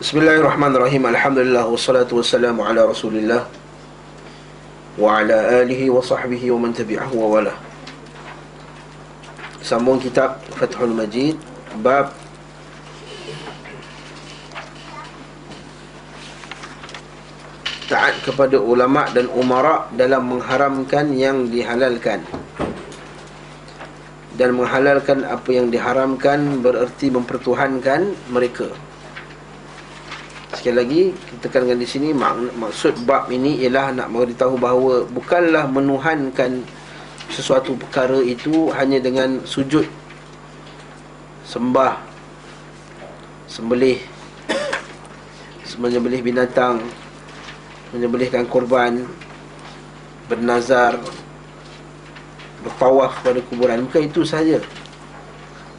Bismillahirrahmanirrahim. Alhamdulillah wassalatu wassalamu ala Rasulillah wa ala alihi wa sahbihi wa man tabi'ahu wa wala. Sambung kitab Fathul Majid, bab taat kepada ulama dan umara dalam mengharamkan yang dihalalkan. Dan menghalalkan apa yang diharamkan bererti mempertuhankan mereka. Sekali lagi, kita tekankan di sini maksud bab ini ialah nak beritahu bahawa bukanlah menuhankan sesuatu perkara itu hanya dengan sujud, sembah, menyembelih binatang, menyembelihkan korban, bernazar, bertawaf pada kuburan. Bukan itu sahaja.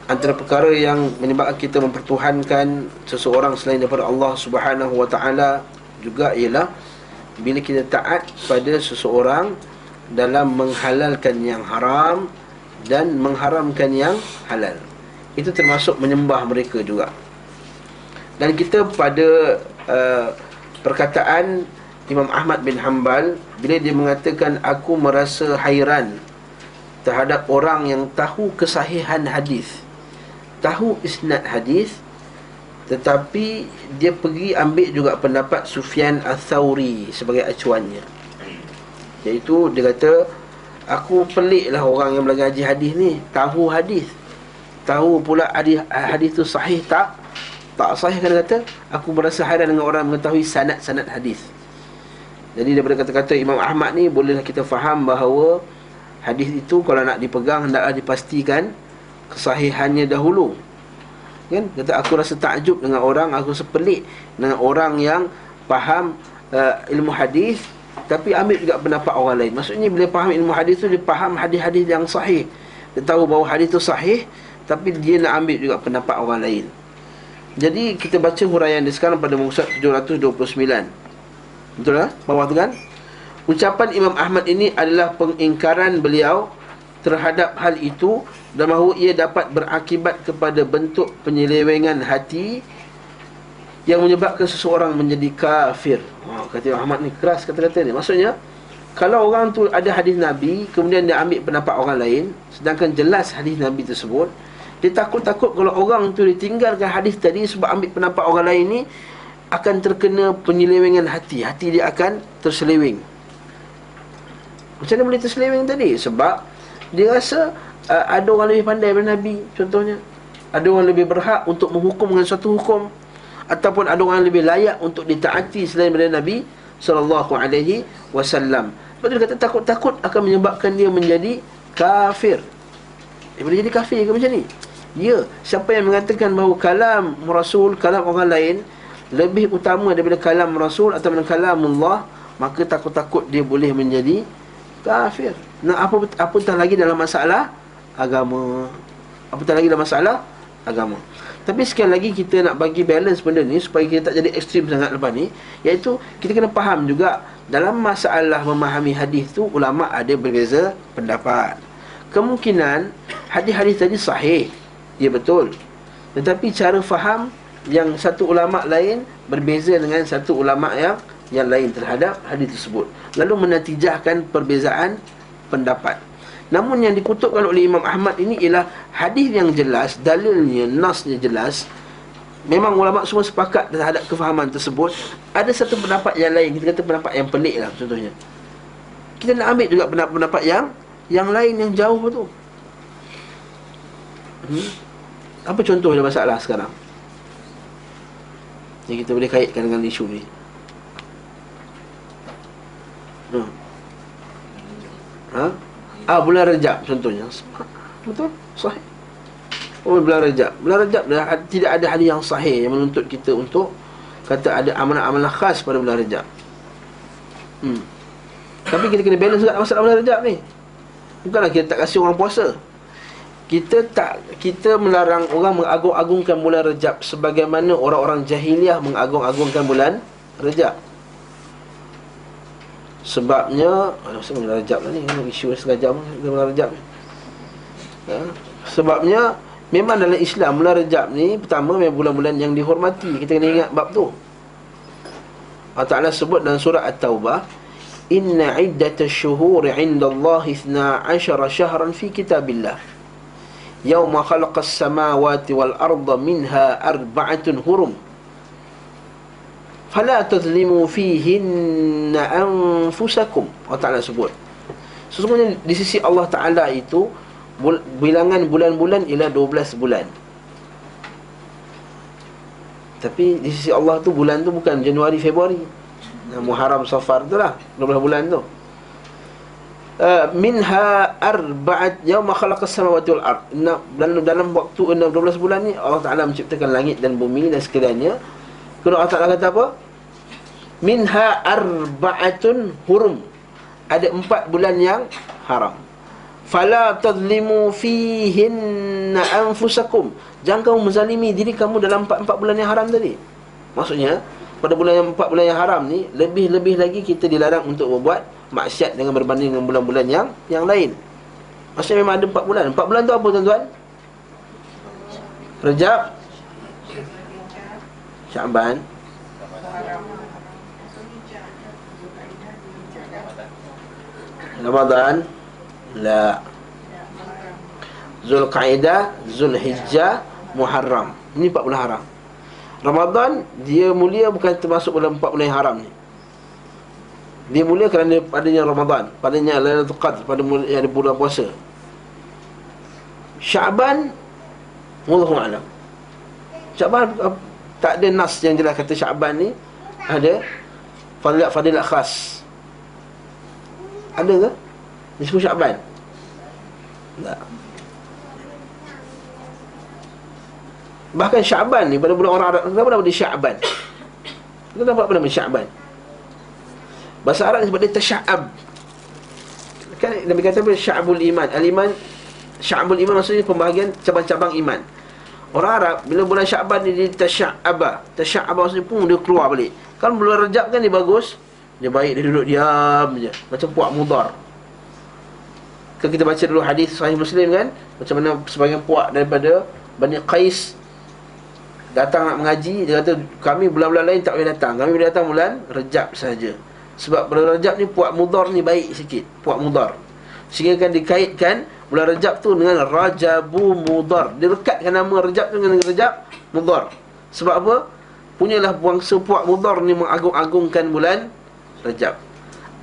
Antara perkara yang menyebabkan kita mempertuhankan seseorang selain daripada Allah Subhanahu wa ta'ala juga ialah bila kita taat pada seseorang dalam menghalalkan yang haram dan mengharamkan yang halal. Itu termasuk menyembah mereka juga. Dan kita pada perkataan Imam Ahmad bin Hanbal, bila dia mengatakan aku merasa hairan terhadap orang yang tahu kesahihan hadis, tahu isnad hadis, tetapi dia pergi ambil juga pendapat Sufyan Ats-Tsauri sebagai acuannya. Iaitu dia kata, aku peliklah orang yang belajar hadis ni, tahu hadis, tahu pula hadis tu sahih tak sahih. Kan kata, aku merasa hairan dengan orang mengetahui sanad-sanad hadis. Jadi daripada kata-kata Imam Ahmad ni, bolehlah kita faham bahawa hadis itu kalau nak dipegang hendaklah dipastikan kesahihannya dahulu. Kan? Kata aku rasa takjub dengan orang, aku rasa pelik dengan orang yang faham ilmu hadis tapi ambil juga pendapat orang lain. Maksudnya bila faham ilmu hadis tu, dia faham hadis-hadis yang sahih, dia tahu bahawa hadis tu sahih, tapi dia nak ambil juga pendapat orang lain. Jadi kita baca huraian dia sekarang pada muka 729. Betul tak? Bawah tu kan, ucapan Imam Ahmad ini adalah pengingkaran beliau terhadap hal itu, dan bahawa ia dapat berakibat kepada bentuk penyelewengan hati yang menyebabkan seseorang menjadi kafir. Kata Imam Ahmad ni keras kata-kata ni. Maksudnya, kalau orang tu ada hadis Nabi, kemudian dia ambil pendapat orang lain, sedangkan jelas hadis Nabi tersebut, dia takut-takut kalau orang tu ditinggalkan hadis tadi sebab ambil pendapat orang lain ni, akan terkena penyelewengan hati. Hati dia akan terseleweng. Macam mana boleh terseleweng tadi? Sebab dia rasa ada orang lebih pandai daripada Nabi. Contohnya, ada orang lebih berhak untuk menghukum dengan suatu hukum, ataupun ada orang lebih layak untuk ditaati selain daripada Nabi SAW. Sebab dia kata takut-takut akan menyebabkan dia menjadi kafir. Dia boleh jadi kafir ke macam ni? Ya, siapa yang mengatakan bahawa kalam Rasul, kalam orang lain lebih utama daripada kalam Rasul atau kalamullah, maka takut-takut dia boleh menjadi kafir. Nah, apatah lagi dalam masalah agama. Apatah lagi dalam masalah agama. Tapi sekali lagi kita nak bagi balance benda ni supaya kita tak jadi ekstrim sangat lepas ni, iaitu kita kena faham juga dalam masalah memahami hadis tu ulama ada berbeza pendapat. Kemungkinan hadis-hadis tadi sahih, ya betul, tetapi cara faham yang satu ulama lain berbeza dengan satu ulama yang lain terhadap hadis tersebut, lalu menatijahkan perbezaan pendapat. Namun yang dikutukkan oleh Imam Ahmad ini ialah hadis yang jelas, dalilnya, nasnya jelas. Memang ulama semua sepakat terhadap kefahaman tersebut. Ada satu pendapat yang lain, kita kata pendapat yang pelik lah contohnya, kita nak ambil juga pendapat yang lain yang jauh tu. Apa contohnya masalah sekarang yang kita boleh kaitkan dengan isu ni? Bulan Rajab contohnya. Betul? Sahih. Bulan Rajab tidak ada hadis yang sahih yang menuntut kita untuk kata ada amalan-amalan khas pada bulan Rajab. Tapi kita kena balance juga masalah bulan Rajab ni. Bukanlah kita tak kasih orang puasa. Kita melarang orang mengagung-agungkan bulan Rajab sebagaimana orang-orang jahiliah mengagung-agungkan bulan Rajab. Sebabnya Masa bulan Rajab lah ni, isu setengah jam bulan Rajab ni. Sebabnya Memang dalam Islam bulan Rajab ni pertama memang bulan-bulan yang dihormati. Kita kena ingat bab tu. Allah Ta'ala sebut dalam surah At-Taubah, inna iddatash syuhuri 'indallahi 12 syahran fi kitabillah yauma khalaqas samawati wal arda minha arba'atun hurum fala tadhlimu fihinna anfusakum. Allah Ta'ala sebut, sesungguhnya di sisi Allah Ta'ala itu bilangan bulan-bulan ialah 12 bulan. Tapi di sisi Allah tu bulan tu bukan Januari, Februari, Muharram, Safar tu lah 12 bulan tu. Minha arba'at yauma khalaqas samawati wal ard. Dalam waktu 12 bulan ni Allah Ta'ala menciptakan langit dan bumi dan sekelilingnya. Kemudian Allah Ta'ala kata apa? Minha arba'atun hurum. Ada 4 bulan yang haram. Fala tadlimu fihinna anfusakum. Jangan kamu menzalimi diri kamu dalam 4 bulan yang haram tadi. Maksudnya pada 4 bulan yang haram ni, lebih-lebih lagi kita dilarang untuk berbuat maksiat dengan berbanding dengan bulan-bulan yang lain. Maksudnya memang ada 4 bulan. 4 bulan tu apa tuan-tuan? Rejab, Syaban, Ramadan, la, Zulqaidah, Zulhijjah, Muharram. Ini 4 bulan haram. Ramadan dia mulia bukan termasuk dalam 4 bulan yang haram ni. Dia mulia kerana padanya Ramadan, padanya Lailatul Qadr, pada ada bulan puasa. Syaban, wallahu a'lam. Syaban tak ada nas yang jelas kata Syaban ni ada fadilat khas. Ada ke disebut Syaban? Tak. Bahkan Syaban ni pada bulan orang Arab, kenapa nama dia Syaban? Kenapa nama Syaban? Bahasa Arab sebab dia tasya'ab. Kan Nabi kata apa? Sya'bul iman. Al-iman, Sya'bul iman maksudnya pembahagian cabang-cabang iman. Orang Arab bila bulan Syaban ni dia tasya'aba. Tasya'aba maksudnya pun dia keluar balik. Kan bulan Rajab kan dia bagus, dia baik, dia duduk diam je, macam puak mudar. Kan kita baca dulu hadis Sahih Muslim kan, macam mana sebahagian puak daripada Bani Qais datang nak mengaji, dia kata kami bulan-bulan lain tak boleh datang, kami boleh datang bulan Rajab saja. Sebab bulan Rajab ni puak mudar ni baik sikit, puak mudar. Sehingga kan dikaitkan bulan Rajab tu dengan Rajabu Mudar. Dia rekatkan nama Rajab tu dengan Rajab Mudar. Sebab apa? Punyalah bangsa puak mudar ni mengagung-agungkan bulan Rajab.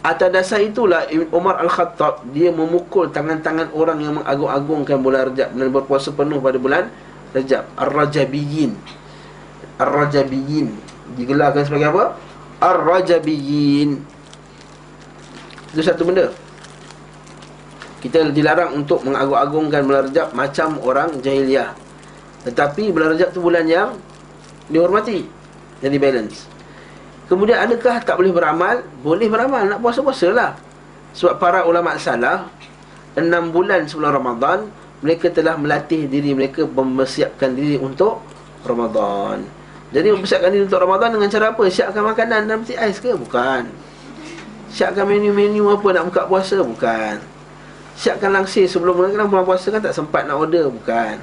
Atas dasar itulah Umar Al-Khattab dia memukul tangan-tangan orang yang mengagung-agungkan bulan Rajab dan berpuasa penuh pada bulan Rajab. Ar-Rajabiyin. Ar-Rajabiyin digelarkan sebagai apa? Ar-Rajabiyin. Itu satu benda. Kita dilarang untuk mengagung-agungkan bulan Rajab macam orang jahiliah. Tetapi bulan Rajab tu bulan yang dihormati, jadi balance. Kemudian adakah tak boleh beramal? Boleh beramal, nak puasa-puasalah. Sebab para ulama salaf 6 bulan sebelum Ramadan mereka telah melatih diri mereka, mempersiapkan diri untuk Ramadan. Jadi mempersiapkan diri untuk Ramadan dengan cara apa? Siapkan makanan dalam peti ais ke? Bukan. Siapkan menu-menu apa nak buka puasa? Bukan. Siapkan langsir sebelum bulan puasa kan tak sempat nak order? Bukan.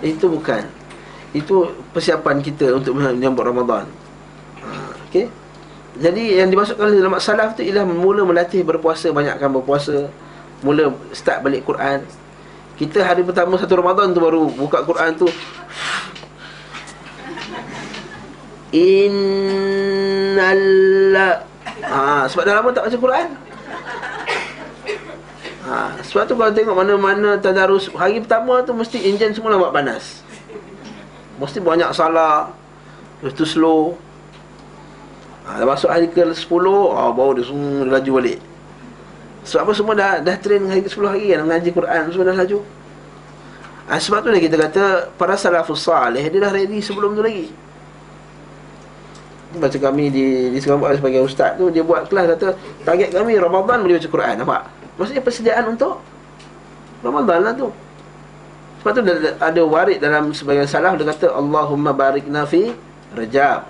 Itu bukan. Itu persiapan kita untuk menyambut Ramadan. Okey. Jadi yang dimasukkan oleh ulama salaf tu ialah mula melatih berpuasa, banyakkan berpuasa, mula start balik Quran. Kita hari pertama 1 Ramadan tu baru buka Quran tu, sebab dah lama tak baca Quran. Sebab tu kalau tengok mana-mana tadarus hari pertama tu mesti enjin semua nampak panas. Mesti banyak salah. Lepas tu slow. Dah masuk hari ke-10, baru dia semua laju balik. Sebab apa? Semua dah train hari ke-10 hari kan, mengaji Quran, semua dah laju. Sebab tu kita kata para salafus salih dia dah ready sebelum tu lagi. Baca kami di Singapura sebagai ustaz tu, dia buat kelas, kata target kami Ramadan boleh baca Quran. Nampak? Maksudnya persediaan untuk Ramadan lah tu. Sebab tu ada warid dalam sebagian salaf, dia kata Allahumma barikna fi Rajab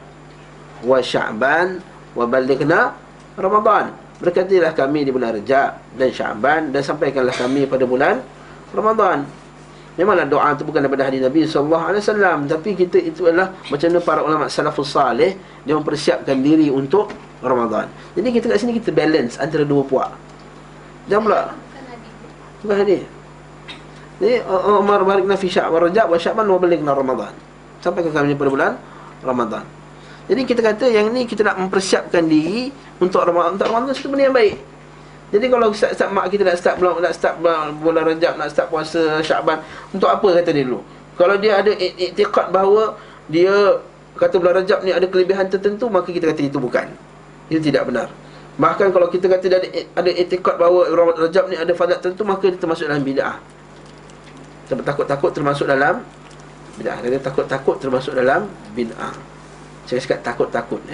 wa Sya'ban wa balighna Ramadan. Berkatilah kami di bulan Rajab dan Sya'ban, dan sampaikanlah kami pada bulan Ramadan. Memanglah doa itu bukan daripada hadis Nabi SAW, tapi kita itu adalah macam mana para ulama salafus salih, dia mempersiapkan diri untuk Ramadan. Jadi kita kat sini kita balance antara dua puak. Jangan pula bukan hadis. Jadi Umar balikna fi Sya'ban Rajab wa Sya'ban wa balikna Ramadan. Sampai ke kami pada bulan Ramadan. Jadi kita kata yang ni kita nak mempersiapkan diri untuk Ramadan. Untuk Ramadan itu benda yang baik. Jadi kalau start mak kita nak start bulan Rajab, nak start puasa Syaban, untuk apa kata dia dulu? Kalau dia ada i'tiqad bahawa dia kata bulan Rajab ni ada kelebihan tertentu, maka kita kata itu bukan. Itu tidak benar. Bahkan kalau kita kata dia ada i'tiqad bahawa Rajab ni ada fadilat tertentu, maka dia termasuk dalam bid'ah. Sebab takut-takut termasuk dalam bid'ah. Kata takut-takut termasuk dalam bid'ah. Saya cakap takut-takut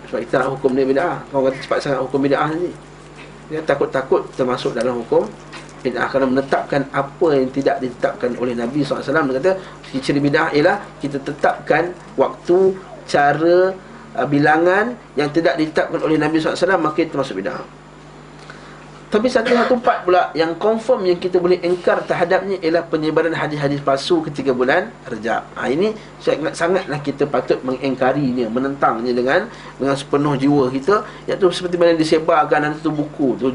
sebab kita nak hukum dia bid'ah. Orang kata cepat sangat hukum bid'ah ni. Dia takut-takut termasuk dalam hukum bid'ah, kerana menetapkan apa yang tidak ditetapkan oleh Nabi SAW. Dia kata ciri bid'ah ialah kita tetapkan waktu, cara, bilangan yang tidak ditetapkan oleh Nabi SAW, maka itu termasuk bid'ah. Tapi satu part pula yang confirm yang kita boleh engkar terhadapnya ialah penyebaran hadis-hadis palsu ketika bulan Rajab. Ini sangatlah kita patut mengengkarinya, menentangnya dengan sepenuh jiwa kita. Iaitu seperti mana disebarkan ada tu buku tu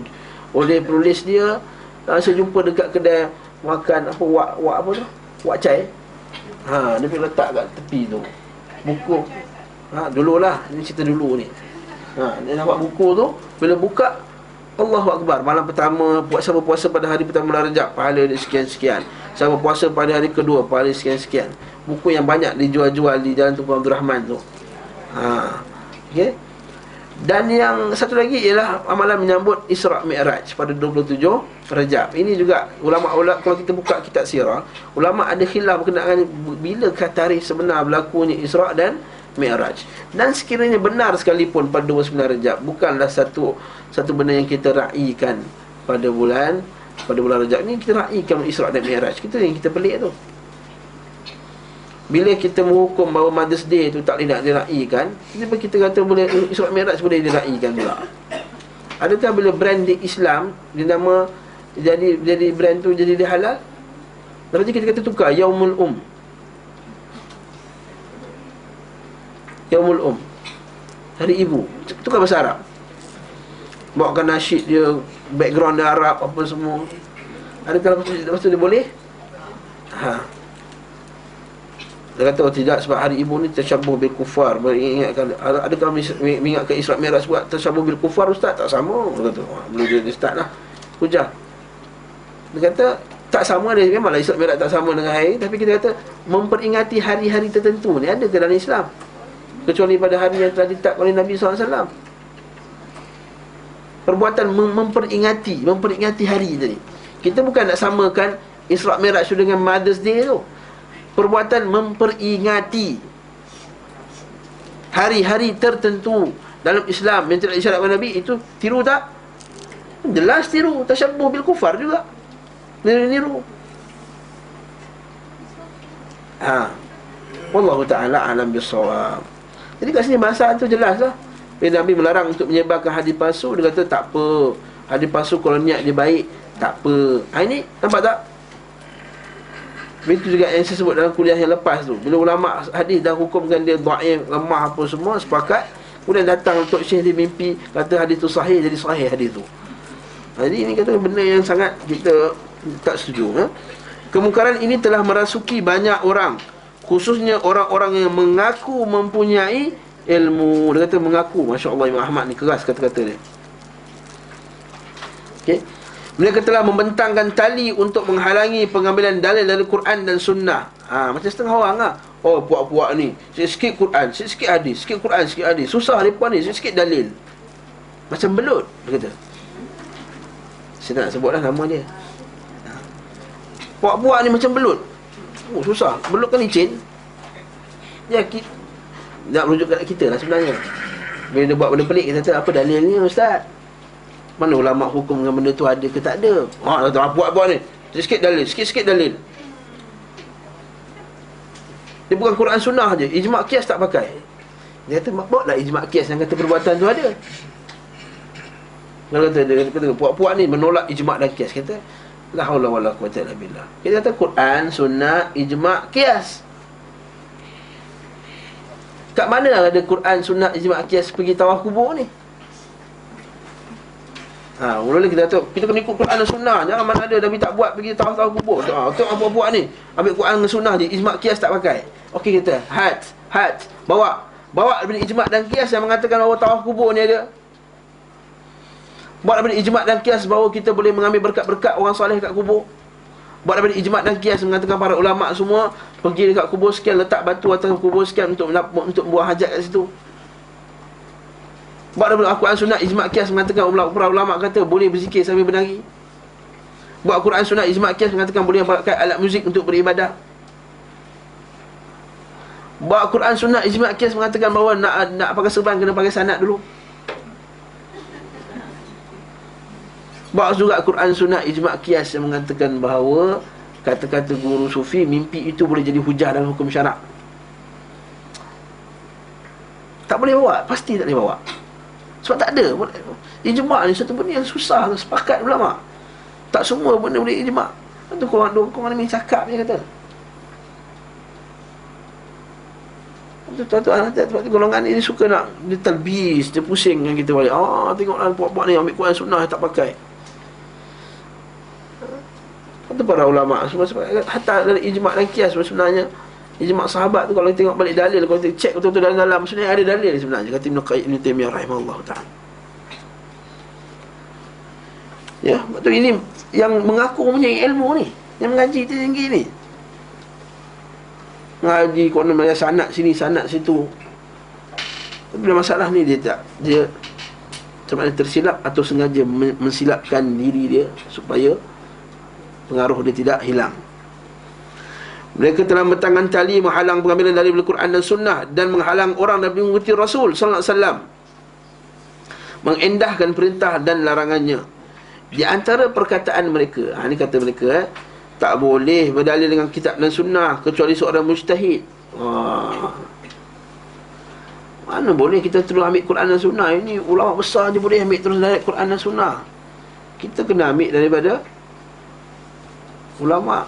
oleh penulis dia. Saya jumpa dekat kedai makan apa apa tu? Wak Chai. Dia pergi letak kat tepi tu buku. Dululah, ini cerita dulu ni. Dia nampak buku tu, bila buka, Allahu Akbar, malam pertama, siapa puasa pada hari pertama bulan Rajab, pahala dia sekian-sekian. Siapa puasa pada hari kedua, pahala sekian-sekian. Buku yang banyak dijual-jual di Jalan Tunku Abdul Rahman tu. Okay. Dan yang satu lagi ialah amalan menyambut Isra' Mi'raj pada 27 Rajab. Ini juga ulama-ulama, kalau kita buka kitab sirah, ulama ada khilaf berkenaan bilakah tarikh sebenar berlakunya Isra' dan Mi'raj. Dan sekiranya benar sekalipun pada 29 Rajab, bukanlah satu benda yang kita raikan pada bulan Rajab ni. Kita raikan Isra' dan Mi'raj. Kita pelik tu. Bila kita menghukum bahawa Mother's Day tu tak boleh nak diraikan, kita kata boleh Isra' Mi'raj boleh diraikan pula. Adakah bila brand di Islam dia nama jadi brand tu jadi dia halal? Berarti kita kata tukar Yaumul Yaumul Hari Ibu. Tukar bahasa Arab. Bawakan nasyid dia, background dia Arab apa semua. Adakah lepas tu dia boleh? Dia kata tidak, sebab hari Ibu ni tersyabuh bil kufar. Mengingatkan, adakah mengingatkan Isra' Mi'raj buat tersyabuh bil kufar ustaz? Tak sama. Dia kata belum dia start lah hujah. Dia kata tak sama dia. Memanglah Isra' Mi'raj tak sama dengan hari, tapi kita kata memperingati hari-hari tertentu ni ada ke dalam Islam, kecuali pada hari yang telah ditetapkan oleh Nabi SAW. Perbuatan memperingati hari tadi. Kita bukan nak samakan Isra' Mi'raj dengan Mother's Day tu. Perbuatan memperingati hari-hari tertentu dalam Islam yang tidak disyaratkan oleh Nabi, itu tiru tak? Jelas tiru. Tasyabbuh bil kufar juga, niru. Wallahu ta'ala alam bisawab. Jadi kat sini bahasa tu jelas lah. Bila Nabi melarang untuk menyebarkan hadis palsu, dia kata tak apa, hadis palsu kalau niat dia baik, tak apa. Ini nampak tak? Itu juga yang saya sebut dalam kuliah yang lepas tu. Bila ulama hadis dah hukumkan dia dhaif, lemah apa semua, sepakat. Kemudian datang Tok Syekh dia mimpi kata hadis tu sahih, jadi sahih hadis tu. Jadi ini kata benda yang sangat kita tak setuju. Kemungkaran ini telah merasuki banyak orang, khususnya orang-orang yang mengaku mempunyai ilmu. Dia kata mengaku. Masya Allah, Imam Ahmad ni keras kata-kata dia. Okay. Mereka telah membentangkan tali untuk menghalangi pengambilan dalil dari Quran dan Sunnah. Macam setengah orang lah. Oh, puak-puak ni sikit Quran, sikit hadis, sikit Quran, sikit hadis. Susah mereka ni, sikit dalil. Macam belut, dia kata. Saya tak nak sebutlah nama dia. Puak-puak ni macam belut. Susah. Belut kan licin. Ya, nak merujuk kat kita lah sebenarnya. Bila dia buat benda pelik, kita kata, apa dalilnya ustaz? Mana ulama hukum dengan benda tu ada ke tak ada? Buat-buat ni sikit dalil, sikit-sikit dalil. Dia bukan Quran Sunnah je, ijma' qiyas tak pakai. Dia kata, buatlah ijma' qiyas yang kata perbuatan tu ada. Dia kata puak-puak ni menolak ijma' dan qiyas. Kata, La haula wala quwwata illa billah. Kita kata Quran, sunnah, ijma', qiyas. Kat mana ada Quran, sunnah, ijma', qiyas pergi tawaf kubur ni? Mula-mula kita kata kita kena ikut Quran dan sunnah. Jangan mana ada Nabi tak buat pergi tawaf kubur. Tengok apa buat ni. Ambil Quran dan sunnah je, ijma' qiyas tak pakai. Okey, kita had bawa daripada ijma' dan qiyas yang mengatakan bahawa tawaf kubur ni ada. Buat daripada ijma' dan qiyas bahawa kita boleh mengambil berkat-berkat orang soleh kat kubur. Buat daripada ijma' dan qiyas mengatakan para ulama' semua pergi dekat kubur sekian, letak batu atas kubur sekian untuk buang hajat kat situ. Buat daripada Al-Quran sunnah ijma' qiyas mengatakan para ulama' kata boleh berzikir sambil bernari. Buat Al-Quran sunnah ijma' qiyas mengatakan boleh pakai alat muzik untuk beribadah. Buat Al-Quran sunnah ijma' qiyas mengatakan bahawa nak pakai serban kena pakai sanad dulu. Buat juga Al-Quran sunnah ijma' qiyas yang mengatakan bahawa kata-kata guru sufi, mimpi itu boleh jadi hujah dalam hukum syarak. Tak boleh bawa, pasti tak boleh bawa. Sebab tak ada. Ijma' ni satu benda yang susah, sepakat ulama'. Tak semua benda boleh ijma'. Itu korang ni cakap je kata. Tuan-tuan, sebab tu golongan ni dia suka nak dia talbis, dia pusing dengan kita balik. Tengoklah buat-buat ni ambil Quran sunnah tak pakai. Itu para ulama' semua sebab hatta dari ijma' dan qiyas sebenarnya ijma' sahabat tu kalau kita tengok balik dalil, kalau kita cek betul-betul dalam sebenarnya ada dalil sebenarnya, kata Ibn Taimiyah rahimahullah ta'ala. Ya, betul ini yang mengaku punya ilmu ni, yang mengaji tinggi ni. Ngaji Quran Melayu sanad sini, sanad situ. Tapi masalah ni dia sama ada tersilap atau sengaja mensilapkan diri dia supaya pengaruh dia tidak hilang. Mereka telah bertangan tali menghalang pengambilan dari Al-Quran dan Sunnah dan menghalang orang dari mengikuti Rasul sallallahu alaihi wasallam, mengendahkan perintah dan larangannya. Di antara perkataan mereka, ini kata mereka, tak boleh berdalil dengan kitab dan sunnah kecuali seorang mujtahid. Mana boleh kita terus ambil Quran dan sunnah? Ini ulama besar je boleh ambil terus dari Quran dan sunnah. Kita kena ambil daripada ulama.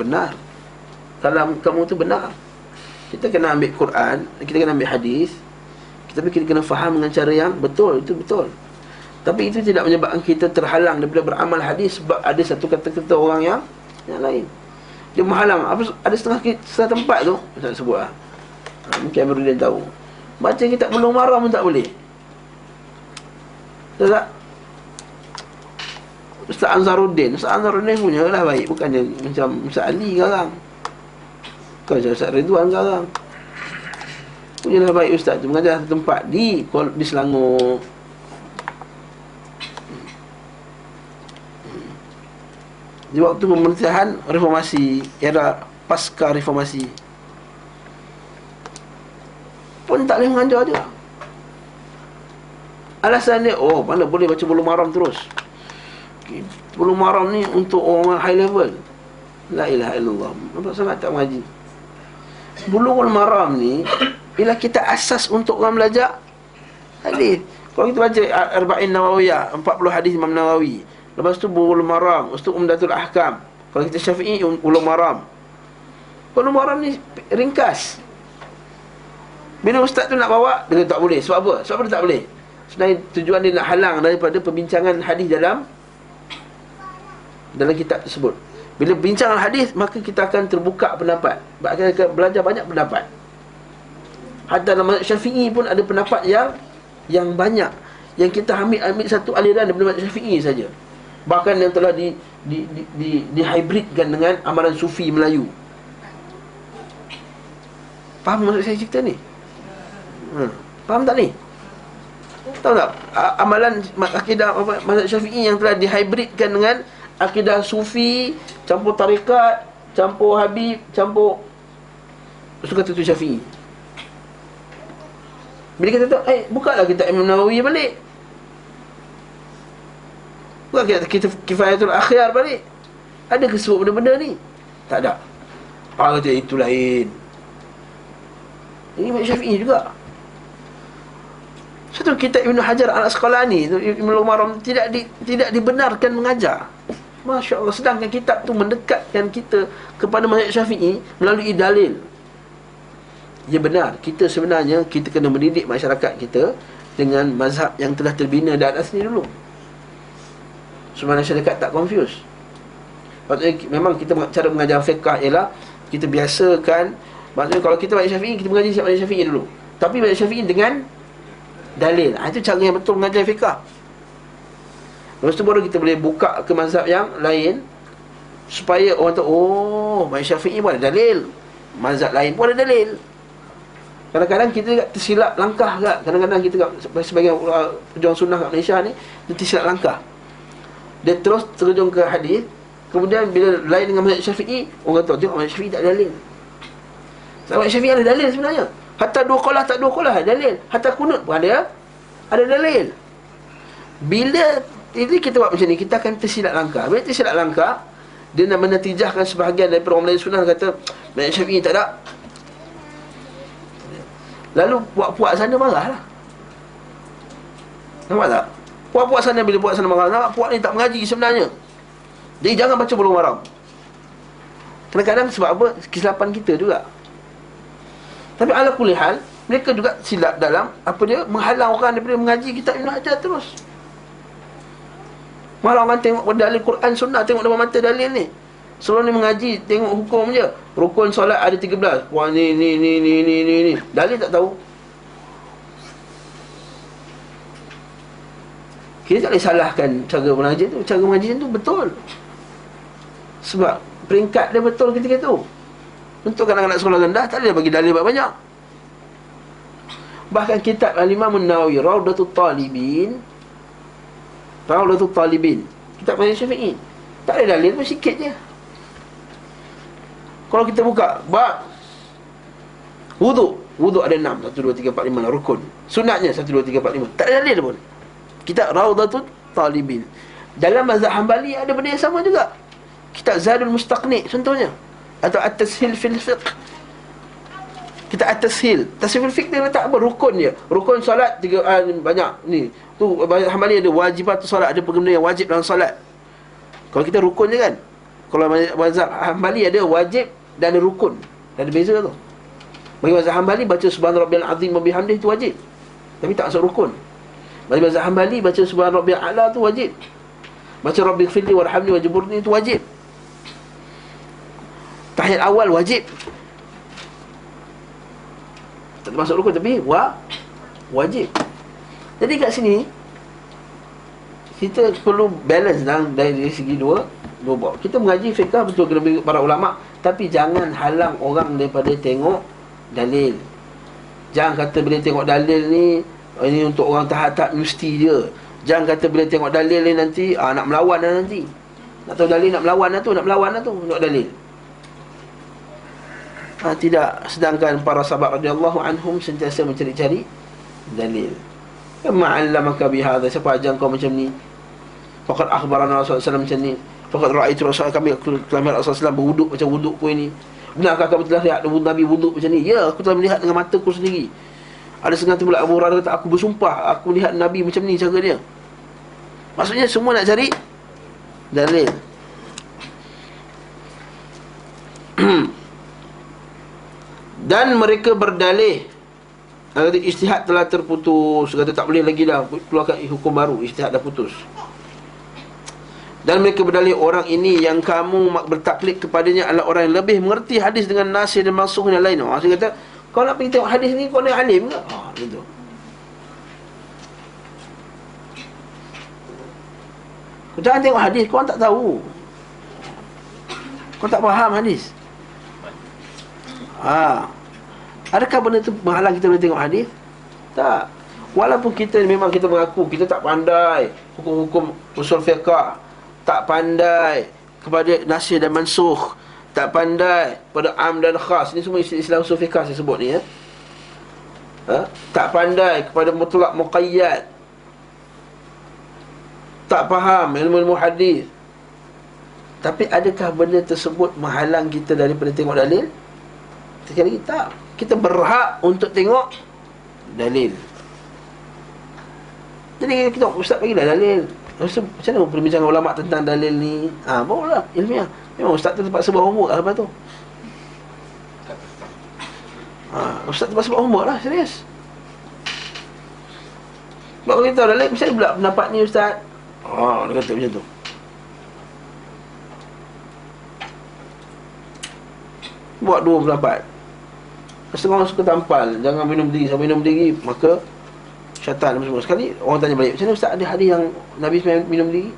Benar. Kalam kamu tu benar. Kita kena ambil Quran, kita kena ambil hadis. Tapi kita kena faham dengan cara yang betul. Itu betul. Tapi itu tidak menyebabkan kita terhalang daripada beramal hadis sebab ada satu kata-kata orang yang lain. Dia menghalang. Ada setengah tempat tu, tak sebut lah. Mungkin Amiruddin tahu. Baca kitab Bulughul Maram pun tak boleh. Tahu tak? Ustaz Anzaruddin punya lah baik. Bukannya macam Ustaz Ali sekarang. Bukan macam Ustaz Ridwan sekarang. Punya lah baik Ustaz tu. Mengajar satu tempat di Selangor. Di waktu pemerintahan reformasi, era pasca reformasi, pun tak boleh mengajar je. Alasan dia, mana boleh baca Bulughul Maram terus. Bulughul Maram ni untuk orang high level. La ilaha illallah. Nampak sangat tak mengaji. Bulughul Maram ni ialah kita asas untuk orang belajar hadis. Kalau kita baca Arba'in Nawawiyah, 40 hadis Imam Nawawi. Lepas tu Bulughul Maram, lepas tu Umdatul Ahkam. Kalau kita Syafi'i, Bulughul Maram. Bulughul Maram ni ringkas. Bila ustaz tu nak bawa, dia tak boleh. Sebab apa? Sebab apa dia tak boleh? Sebenarnya tujuan dia nak halang daripada perbincangan hadis dalam kitab tersebut. Bila bincangan hadis, maka kita akan terbuka pendapat. Kita akan belajar banyak pendapat. Hatta dalam mazhab Syafi'i pun ada pendapat yang banyak. Yang kita ambil satu aliran daripada mazhab Syafi'i saja. Bahkan yang telah dihybridkan dengan amalan sufi Melayu. Faham maksud saya cerita ni? Faham tak ni? Tahu tak? Amalan akidah mazhab Syafi'i yang telah dihybridkan dengan akidah sufi, campur tarikat, campur Habib, campur suka tu Syafi'i. Bila kita tahu, bukalah kitab Imam Nawawi balik. Bukan kita Kifayatul Akhyar balik. Ada ke sebut benda-benda ni? Tak ada. Kata itu lain. Ini Imam Syafi'i juga. Satu kitab Ibn Hajar Al-Asqalani, Bulughul Maram tidak dibenarkan mengajar. Masya Allah. Sedangkan kitab tu mendekatkan kita kepada mazhab Syafi'i melalui dalil. Ya benar, kita sebenarnya kita kena mendidik masyarakat kita dengan mazhab yang telah terbina di atas ni dulu, supaya masyarakat tak confuse. Maksudnya memang kita cara mengajar fiqh ialah kita biasakan. Maksudnya kalau kita mazhab Syafi'i, kita mengaji mazhab Syafi'i dulu, tapi mazhab Syafi'i dengan dalil. Itu cara yang betul mengajar fiqh. Lepas tu baru kita boleh buka ke mazhab yang lain, supaya orang tahu, oh, mazhab Syafi'i pun ada dalil, mazhab lain pun ada dalil. Kadang-kadang kita tersilap langkah tak? Kadang-kadang kita sebagai pejuang sunnah kat Malaysia ni, dia tersilap langkah. Dia terus terjun ke hadis, kemudian bila lain dengan mazhab Syafi'i, orang kata tengok mazhab Syafi'i tak ada dalil. Sebab mazhab Syafi'i ada dalil sebenarnya. Hatta dua qaulah tak dua qaulah ada dalil. Hatta kunut pun ada dalil. Bila ini kita buat macam ni, kita akan tersilap langkah. Bila tersilap langkah, dia nak menatijahkan sebahagian daripada orang Melayu sunnah kata mazhab Syafi'i tak ada. Lalu puak-puak sana marahlah. Nampak tak? Puak-puak sana bila puak sana marah, nampak puak ni tak mengaji sebenarnya. Jadi jangan baca bulughul maram. Kadang-kadang sebab apa? Kesilapan kita juga. Tapi ala kulli hal, mereka juga silap dalam apa dia? Menghalang orang daripada mengaji kitab Ibn Hajar terus. Malah orang tengok dalil Quran Sunnah, tengok depan mata dalil ni. Sebelum ni mengaji, tengok hukum je. Rukun solat ada 13. Wah ni. Dalil tak tahu. Kita tak boleh salahkan cara mengaji tu. Cara mengaji tu betul. Sebab peringkat dia betul ketika tu. Untuk anak-anak sekolah rendah, tak boleh bagi dalil banyak. Bahkan kitab Al-Imam An-Nawawi, Raudatul Talibin, kitab mazhab Syafi'i, tak ada dalil pun sikit je. Kalau kita buka bab Wudu ada 6, 1, 2, 3, 4, 5 rukun. Sunatnya 1, 2, 3, 4, 5. Tak ada dalil pun. Kitab Raudatul Talibin. Dalam mazhab Hanbali ada benda yang sama juga. Kitab Zadul Mustaqni contohnya, atau At-Tashil fil Fiqh. Kita At-Tashil. Tashil fil Fiqh dia letak apa? Rukun je. Rukun solat 3 banyak ni. Tu mazhab Hanbali ada wajibat solat, ada benda yang wajib dalam solat. Kalau kita rukun je kan. Kalau mazhab Hanbali ada wajib dan ada rukun. Dan ada beza tu. Bagi mazhab Hanbali baca subhana rabbiyal azim wa bihamdihi itu wajib, tapi tak masuk rukun. Bagi mazhab Hanbali baca subhana rabbiyal a'la tu wajib. Baca rabbighfirli warhamni wajburni itu wajib. Tahiyat awal wajib. Tak masuk rukun tapi wajib. Jadi kat sini kita perlu balance dari segi dua bab. Kita mengaji fiqh betul kena beri para ulama, tapi jangan halang orang daripada tengok dalil. Jangan kata bila tengok dalil ni ini untuk orang tahap mesti dia. Jangan kata bila tengok dalil ni nanti nak melawan dah nanti. Nak tahu dalil nak melawan dah tu, tengok dalil. Tidak. Sedangkan para sahabat radhiyallahu anhum sentiasa mencari-cari dalil. Ma'allamaka bihadza, siapa ajar kau macam ni? Faqad akhbarana Rasulullah SAW macam ni. Faqad ra'aitu Rasulullah, kami melihat Rasulullah SAW berwuduk macam wuduk ku ini. Benarkah kamu telah lihat Nabi wuduk macam ni? Ya, aku telah melihat dengan mataku sendiri. Ada setengah tu pula Abu Hurairah kata, aku bersumpah aku lihat Nabi macam ni cara dia. Maksudnya semua nak cari dalil. Dan mereka berdalih, kata ijtihad telah terputus, kata tak boleh lagi dah keluarkan hukum baru, ijtihad dah putus. Dan mereka berdalih orang ini yang kamu bertaklid kepadanya adalah orang yang lebih mengerti hadis dengan nasih dan mansuh yang lain. Maksudnya kata, kau nak pergi tengok hadis ni, kau ni alim ke? Gitu. Kau jangan tengok hadis, kau tak tahu, kau tak faham hadis. Adakah benda tu menghalang kita boleh tengok hadis? Tak. Walaupun kita memang kita mengaku kita tak pandai hukum-hukum usul fiqh, tak pandai kepada nasih dan mansukh, tak pandai pada am dan khas. Ini semua istilah usul fiqh saya sebut ni ya. Tak pandai kepada mutlak muqayyad, tak faham ilmu hadis. Tapi adakah benda tersebut menghalang kita daripada tengok dalil? Sekali lagi tak. Kita berhak untuk tengok dalil. Jadi kita ustaz bagilah dalil. Macam mana perbincangan ulama' tentang dalil ni? Barulah ilmiah. Memang ustaz tu terpaksa buat homework lah lepas tu. Ustaz terpaksa buat homework lah, serius. Sebab kalau kita tahu dalil, macam mana pula pendapat ni ustaz? Dia kata macam tu. Buat dua pendapat. Setengah orang suka tampal, jangan minum diri, sampai minum diri maka syaitan semua. Sekali orang tanya balik, macam mana ustaz ada hadis yang Nabi sampai minum diri?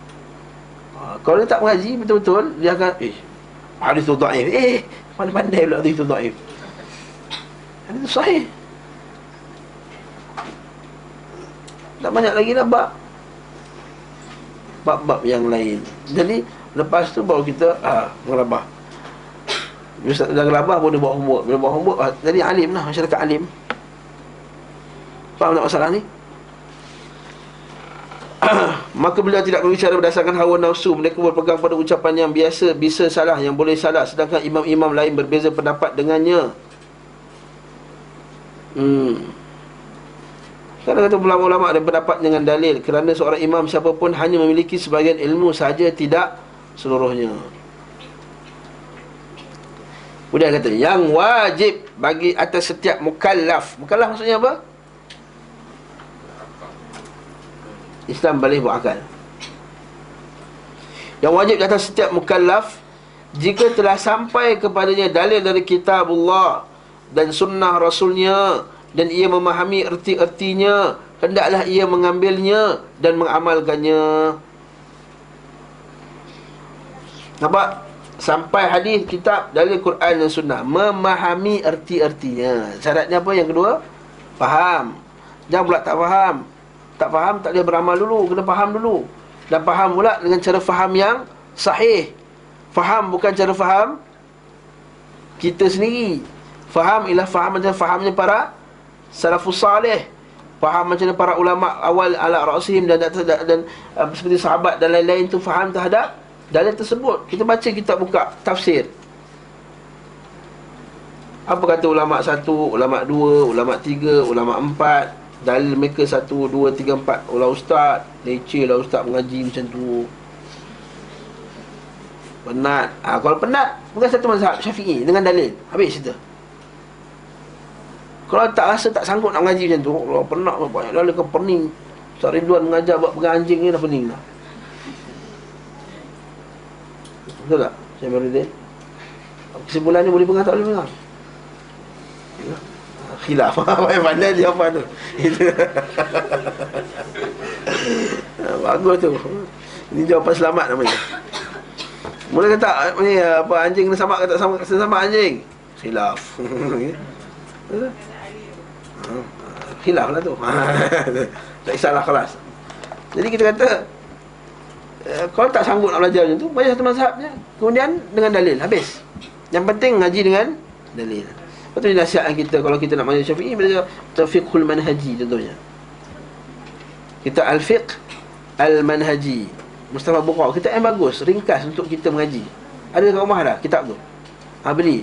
Kalau dia tak mengaji betul-betul, dia akan hadis tu dhaif. Pandai-pandai pula hadis tu dhaif. Hadis tu sahih. Tak banyak lagi dah bab-bab yang lain. Jadi lepas tu baru kita mengelabah. Ustaz dah gelabah boleh buat homework. Bila buat homework jadi alim lah, masyarakat alim. Faham tak masalah ni? Maka beliau tidak berbicara berdasarkan hawa nafsu. Mereka berpegang pada ucapan yang biasa, bisa salah, yang boleh salah. Sedangkan imam-imam lain berbeza pendapat dengannya. Kadang kata ulama-ulama ada pendapat dengan dalil, kerana seorang imam siapapun hanya memiliki sebahagian ilmu sahaja, tidak seluruhnya. Kemudian kata yang wajib bagi atas setiap mukallaf. Mukallaf maksudnya apa? Islam balik berakal. Yang wajib di atas setiap mukallaf, jika telah sampai kepadanya dalil dari kitabullah dan sunnah rasulnya, dan ia memahami erti-ertinya, hendaklah ia mengambilnya dan mengamalkannya. Nampak? Sampai hadis, kitab, dalil Quran dan sunnah, memahami erti-ertinya. Syaratnya apa? Yang kedua, faham. Jangan pula tak faham. Tak faham tak boleh beramal dulu, kena faham dulu. Dan faham pula dengan cara faham yang sahih. Faham bukan cara faham kita sendiri. Faham ialah faham macam fahamnya para salafus salih. Faham macam mana para ulama awal ala ra'sihim dan seperti sahabat dan lain-lain tu faham terhadap dalil tersebut. Kita baca, kita buka tafsir. Apa kata ulama 1, ulama 2, ulama 3, ulama 4, dalil mereka 1, 2, 3, 4. Ulah ustaz, leceh lah ustaz mengaji macam tu. Penat. Kalau penat, bukan satu mazhab Syafi'i dengan dalil. Habis cerita. Kalau tak rasa tak sanggup nak mengaji macam tu, kalau penat banyak dalil ke pening. Ustaz Ridwan mengajar buat pegang anjing ni dah pening dah. Betul tak? Saya Maridin. Kesimpulan ni boleh pegang tak boleh pegang? Khilaf. Pandai dia apa tu? Bagus tu. Ini jawapan selamat namanya. Boleh kata ni apa, anjing kena samak ke tak sama anjing? Khilaf. Khilaf lah tu. Tak kisahlah, kelas. Jadi kita kata kalau tak sanggup nak belajar macam tu, baca satu mazhabnya, kemudian dengan dalil, habis. Yang penting ngaji dengan dalil. Lepas tu nasihat kita, kalau kita nak belajar Syafi'i, belajar fiqhul manhaji contohnya. Kita al-fiqh al-manhaji Mustafa Bukhari, kitab yang bagus, ringkas untuk kita mengaji. Ada kat rumah dah kitab tu. Beli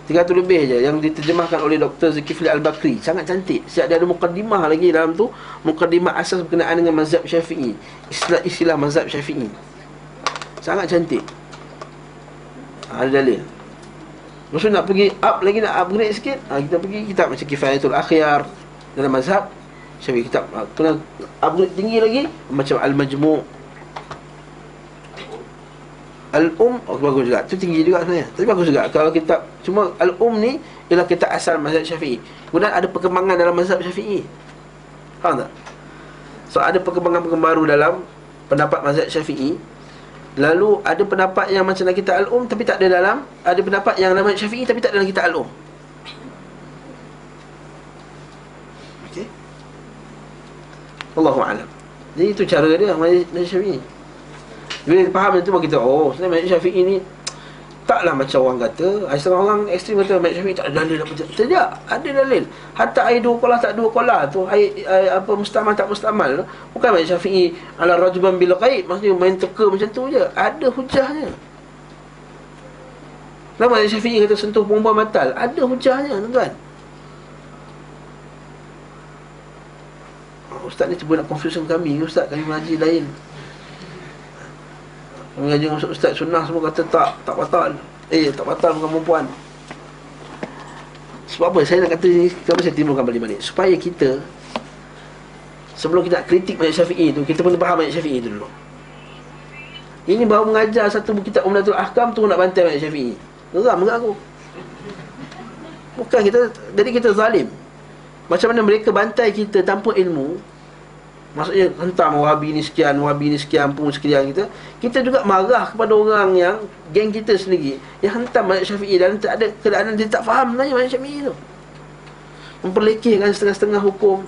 300 lebih je, yang diterjemahkan oleh Dr. Zulkifli Al-Bakri. Sangat cantik. Siap dia ada mukaddimah lagi dalam tu, mukaddimah asas berkenaan dengan mazhab Syafi'i, istilah mazhab Syafi'i. Sangat cantik. Ada dalil. Maksud nak pergi up lagi, nak upgrade sikit, kita pergi kitab macam Kifayatul Akhyar dalam mazhab Syafi'i. Kitab kena upgrade tinggi lagi, macam Al-Majmu', Al-Um, bagus juga. Itu tinggi juga sebenarnya, tapi bagus juga. Kalau kitab, cuma Al-Um ni ialah kitab asal mazhab Syafi'i. Kemudian ada perkembangan dalam mazhab Syafi'i. Faham tak? So ada perkembangan baru dalam pendapat mazhab Syafi'i. Lalu ada pendapat yang macam dalam kitab Al-Um tapi tak ada dalam, ada pendapat yang dalam mazhab Syafi'i tapi tak ada dalam kitab Al-Um. Okey. Wallahu a'lam. Jadi itu cara dia mazhab Syafi'i. Bila kita faham itu, kita sebenarnya mazhab Syafi'i ni taklah macam orang kata. Setengah orang ekstrim kata mazhab Syafi'i tak ada dalil apa. Tidak, ada dalil. Hatta air dua kolah tak dua kolah tu, air apa mustamal tak mustamal, bukan mazhab Syafi'i ala rajban bil ghaib, maksudnya main teka macam tu je. Ada hujahnya. Kenapa mazhab Syafi'i kata sentuh perempuan batal? Ada hujahnya, tuan-tuan. Ustaz ni cuba nak confusion kami. Ustaz, kami mengaji lain. Mengaji dengan ustaz sunnah semua kata tak batal. Tak batal bukan perempuan. Sebab apa saya nak kata ni, kenapa saya timbulkan balik-balik? Supaya kita, sebelum kita nak kritik mazhab Syafi'i tu, kita perlu faham mazhab Syafi'i tu dulu. Ini baru mengajar satu kitab Umdatul Ahkam tu nak bantai mazhab Syafi'i. Geram ke aku? Bukan kita, jadi kita zalim. Macam mana mereka bantai kita tanpa ilmu. Maksudnya hentam Wahabi ni sekian, Wahabi ni sekian pun sekian kita. Kita juga marah kepada orang yang geng kita sendiri yang hentam mazhab Syafi'i dan tak ada keadaan dia tak faham sebenarnya mazhab Syafi'i tu. Memperlekehkan setengah-setengah hukum,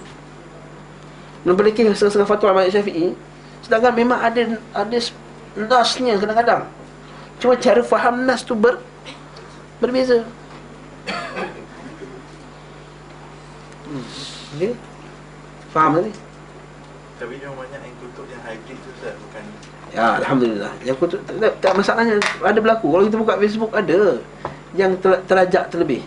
memperlekehkan setengah-setengah fatwa mazhab Syafi'i, sedangkan memang ada nasnya kadang-kadang. Cuma cara faham nas tu berbeza. Dia faham tadi? Tapi dia banyak yang kutuk yang hybrid tu Ustaz, bukan? Ya, Alhamdulillah. Yang kutuk tak masalahnya ada berlaku. Kalau kita buka Facebook ada yang terajak terlebih.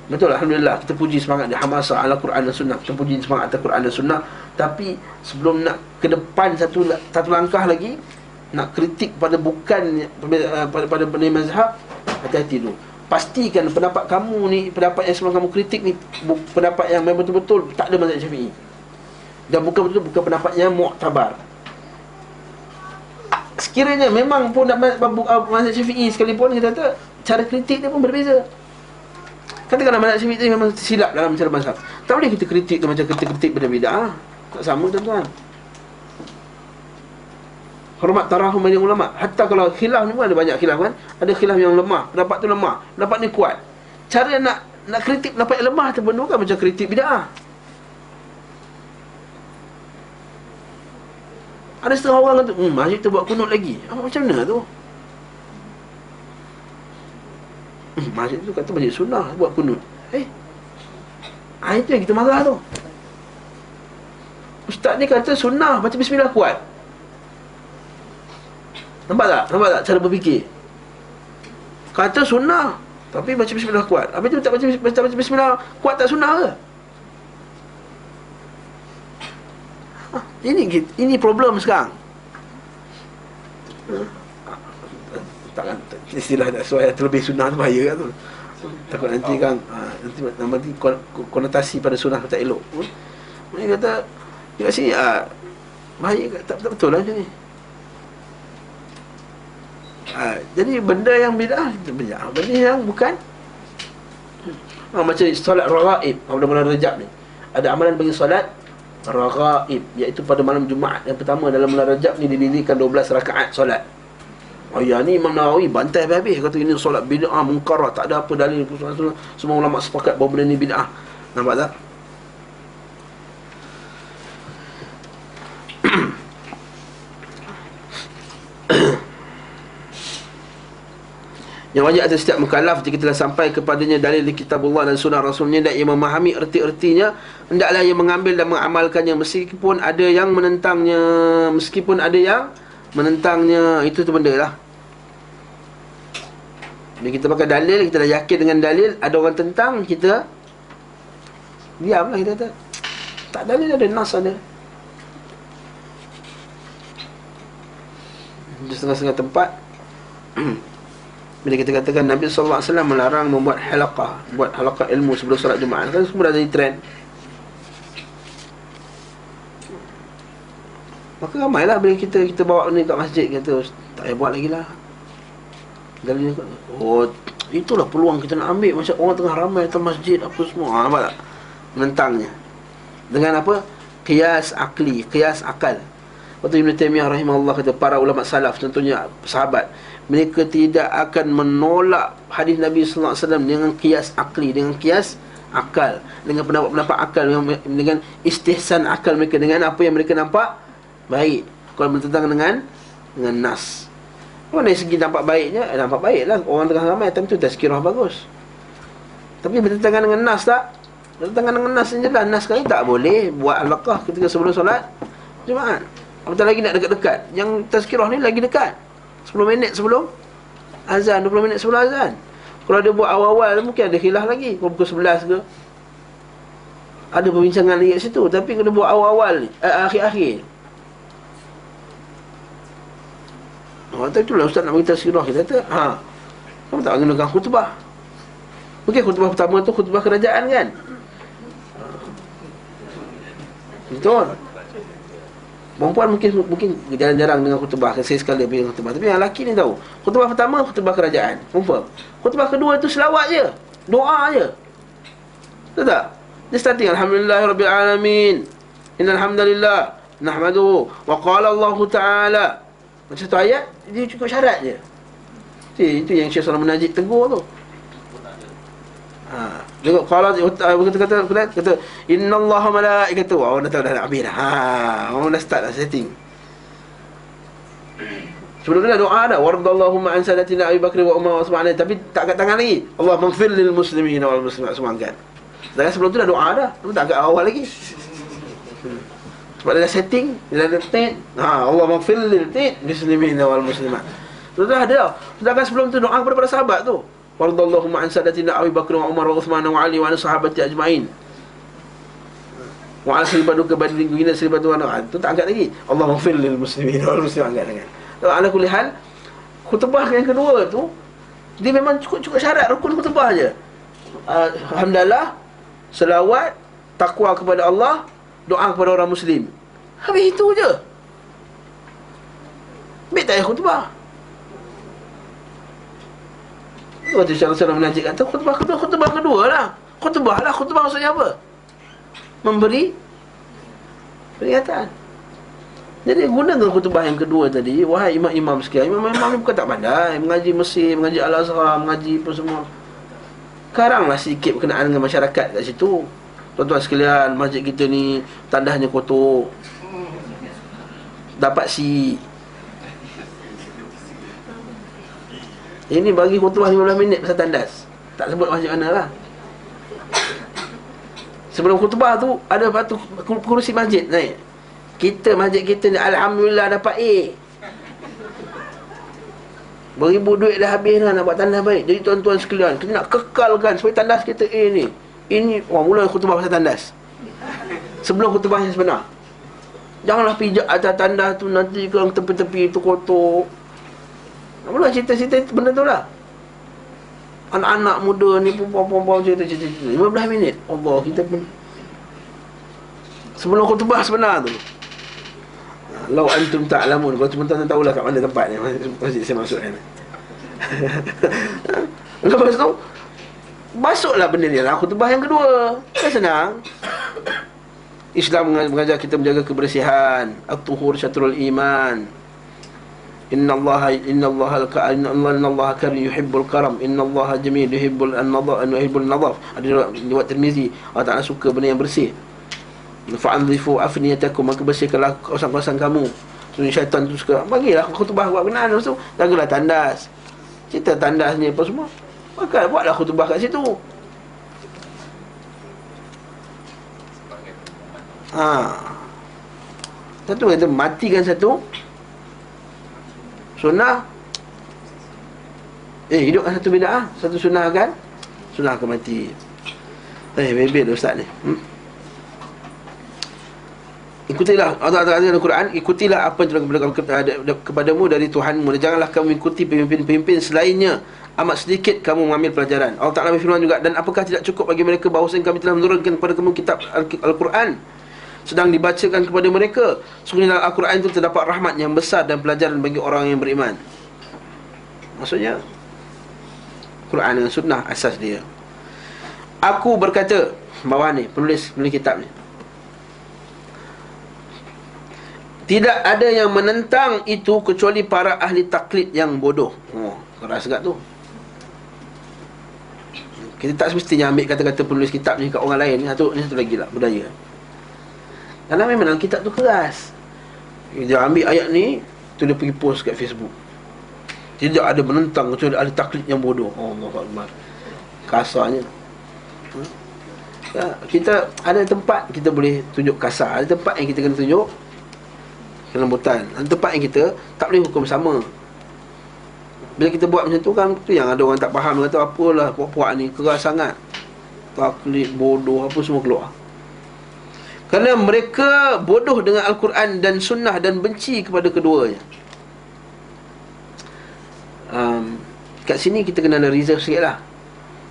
Betul, Alhamdulillah. Kita puji semangat dia, hamasah ala Quran dan Sunnah. Kita puji semangat atas Quran dan Sunnah. Tapi sebelum nak ke depan satu langkah lagi, nak kritik pada pada benda mazhab, hati-hati dulu. Pastikan pendapat kamu ni, pendapat yang sebelum kamu kritik ni, pendapat yang memang betul-betul tak ada mazhab Syafi'i. Dan bukan pendapatnya mu'tabar. Sekiranya memang pun mazhab Syafi'i sekalipun, kita kata cara kritik dia pun berbeza. Katakanlah mazhab Syafi'i tu memang silap dalam cara mazhab, tak boleh kita kritik dia macam kita kritik bid'ah. Tak sama tuan-tuan. Hormat tarahum banyak ulama. Hatta kalau khilaf ni pun ada banyak khilaf kan. Ada khilaf yang lemah, pendapat tu lemah, pendapat ni kuat. Cara nak kritik pendapat yang lemah tu pun bukan macam kritik bid'ah. Ada setengah orang kata, masjid tu buat kunut lagi. Macam mana tu? Masjid tu kata masjid sunnah buat kunut. Itu yang kita marah tu. Ustaz ni kata sunnah baca bismillah kuat. Nampak tak cara berfikir? Kata sunnah tapi baca bismillah kuat. Habis tu tak baca bismillah kuat, tak sunnah ke? Ini problem sekarang. Takkan istilah tak sesuai terlebih sunnah tu bahaya kan tu. Takut nanti kan nanti konotasi pada sunnah tak elok. Mereka kata dekat sini bahaya tak betul lah macam ni. Jadi benda yang bid'ah, benda yang bukan macam solat raghaib pada bulan Rajab ni. Ada amalan bagi solat raghaib, iaitu pada malam Jumaat yang pertama dalam bulan Rajab ni didirikan 12 rakaat solat. Ni Imam Nawawi bantai habis, kata ini solat bid'ah munkarah, tak ada apa dalil. Semua ulama sepakat bahawa benda ni bid'ah. Nampak tak? Yang wajib atas setiap mukallaf jika telah sampai kepadanya dalil di kitabullah dan sunnah rasulnya dan ia memahami erti-ertinya, hendaklah ia mengambil dan mengamalkannya meskipun ada yang menentangnya. Itu tu benda lah. Bila kita pakai dalil, kita dah yakin dengan dalil, ada orang tentang, kita diamlah, kita kata tak dalil, ada nas ada. Di setengah-setengah tempat bila kita katakan Nabi SAW melarang membuat buat halaqah ilmu sebelum solat Jumaat, kan semua dah jadi trend. Maka ramailah bila kita bawa ni kat masjid, kata tak payah buat lagi lah. Dan dia kata, itulah peluang kita nak ambil. Macam orang tengah ramai datang masjid apa semua. Nampak tak? Menentangnya dengan apa? Qiyas akli, qiyas akal. Waktu Ibn Taymiyah rahimahullah kata, para ulama salaf, tentunya sahabat, mereka tidak akan menolak hadis Nabi sallallahu alaihi wasallam dengan qiyas akli, dengan qiyas akal, dengan pendapat-pendapat akal, dengan istihsan akal mereka, dengan apa yang mereka nampak baik. Kalau bertentangan dengan nas, dari segi nampak baiknya, nampak baiklah, orang tengah ramai, tentu tazkirah bagus. Tapi bertentangan dengan nas tak? Bertentangan dengan nas je lah. Nas kali tak boleh buat halaqah ketika sebelum solat Jumaat. Apatah lagi nak dekat-dekat. Yang tazkirah ni lagi dekat, 10 minit sebelum azan, 20 minit sebelum azan. Kalau dia buat awal-awal, mungkin ada khilaf lagi. Kalau pukul 11 ke, ada perbincangan lagi kat situ. Tapi kalau buat awal-awal ni, akhir-akhir, Tapi itulah ustaz nak beritahu sirah. Kita kata, kamu tak gunakan khutbah. Mungkin khutbah pertama tu khutbah kerajaan kan. Betul. Perempuan mungkin jarang-jarang dengar khutbah. Saya sekali dengar khutbah. Tapi yang lelaki ni tahu. Khutbah pertama khutbah kerajaan. Confirm. Khutbah kedua tu selawat je. Doa je. Betul tak? Dia starting Alhamdulillahirrabbilalamin. Innal hamdalillah nahmaduhu wa qala Allah Ta'ala. Macam satu ayat dia cukup syarat je. Itu yang Syekh Salman Najib tegur tu. Tengok qala kata innallaha malaikatahu. Orang dah tahu dah nak habis dah. Orang dah start dah setting. Sebelum tu dah doa dah, wardallahumma an sadatina Abi Bakr wa Umar wa Uthman, tapi tak angkat tangan lagi. Allah maghfir lil muslimin wal muslimat, semua angkat. Sedangkan sebelum tu dah doa dah, tu tak angkat awal lagi. Sebab dia dah setting, dia dah tet. Allah maghfir lil muslimin wal muslimat. Tu dah ada dah. Sedangkan sebelum tu doa kepada para sahabat tu. Wardallahumma an sadatina Abi Bakr wa Umar wa Uthman wa Ali wa sahabati ajma'in. Wa asribadu kabadin gina sribatu ana. Tu tak angkat lagi. Allah maghfir lil muslimin wal muslimat, angkat tangan. Ala kulli hal, khutbah yang kedua tu dia memang cukup syarat rukun khutbah je. Alhamdulillah, selawat, takwa kepada Allah, doa kepada orang muslim. Habis itu je. Baik tak khutbah. Waktu Syekh Salman Najib kata khutbah kedua lah. Khutbah maksudnya apa? Memberi peringatan. Jadi gunakan khutbah yang kedua tadi. Wahai imam-imam sekalian, imam-imam ni bukan tak pandai mengaji Mesir, mengaji Al-Azhar, mengaji apa semua. Karanglah sedikit berkenaan dengan masyarakat kat situ. Tuan-tuan sekalian, masjid kita ni tandasnya kotor, dapat si. Ini bagi khutbah 15 minit pasal tandas. Tak sebut masjid mana lah. Sebelum khutbah tu ada batu kerusi masjid naik. Masjid kita ni alhamdulillah dapat A. Beribu duit dah habis dah nak buat tandas baik. Jadi tuan-tuan sekalian, kita nak kekalkan supaya tandas kita A ni. Ini mula khutbah pasal tandas. Sebelum khutbah yang sebenar. Janganlah pijak atas tandas tu, nanti ke tepi-tepi tu kotor. Mula cerita-cerita benda tu lah. Anak-anak muda ni perempuan-perempuan cerita-cerita 15 minit. Allah, kita pun sebelum khutbah sebenar tu. Lau antum ta'lamun, kalau tuan-tuan tahulah kat mana tempat ni masjid saya masuk kan. Lepas tu masuklah benda ni lah khutbah yang kedua. Kan senang. Islam mengajar kita menjaga kebersihan. At-tuhur syatrul iman. Innallaha karim yuhibbul karam. Innallaha jamil yuhibbul nadhaf. Ada riwayat Tirmizi, Allah Ta'ala suka benda yang bersih. Fa'andhifu afniyatakum, maka bersihkanlah kawasan-kawasan kamu. So syaitan tu suka bagilah khutbah buat kenaan. Lepas tu jagalah tandas, cerita tandas ni apa semua, maka buatlah khutbah kat situ. Satu kata matikan satu sunnah, hidupkan satu bid'ah, satu sunnah akan mati. Bebel ustaz ni. Ikutilah Allah Ta'ala dalam Al-Quran, ikutilah apa yang telah kepadamu dari Tuhanmu, dan janganlah kamu ikuti pemimpin-pemimpin selainnya. Amat sedikit kamu mengambil pelajaran. Allah Ta'ala berfirman juga, dan apakah tidak cukup bagi mereka bahawa kami telah menurunkan kepada kamu kitab Al-Quran sedang dibacakan kepada mereka. Sungguhnya dalam Al-Quran itu terdapat rahmat yang besar dan pelajaran bagi orang yang beriman. Maksudnya Quran dengan sunnah asas dia. Aku berkata, bawah ni penulis kitab ni, tidak ada yang menentang itu kecuali para ahli taklid yang bodoh. Keras agak tu. Kita tak semestinya ambil kata-kata penulis kitab ni kat orang lain. Ni satu lagi lah budaya. Karena memang kitab tu keras. Dia ambil ayat ni, tu dia pergi post kat Facebook. Tidak ada menentang kecuali ahli taklid yang bodoh. Allahuakbar. Kasarnya. Kita ada tempat kita boleh tunjuk kasar, ada tempat yang kita kena tunjuk kelembutan, dan tempat yang kita tak boleh hukum sama. Bila kita buat macam tu kan, tu yang ada orang tak faham, kata apalah puak-puak ni keras sangat, taklid, bodoh, apa semua keluar. Kerana mereka bodoh dengan Al-Quran dan Sunnah dan benci kepada keduanya. kat sini kita kena ada reserve sikit lah.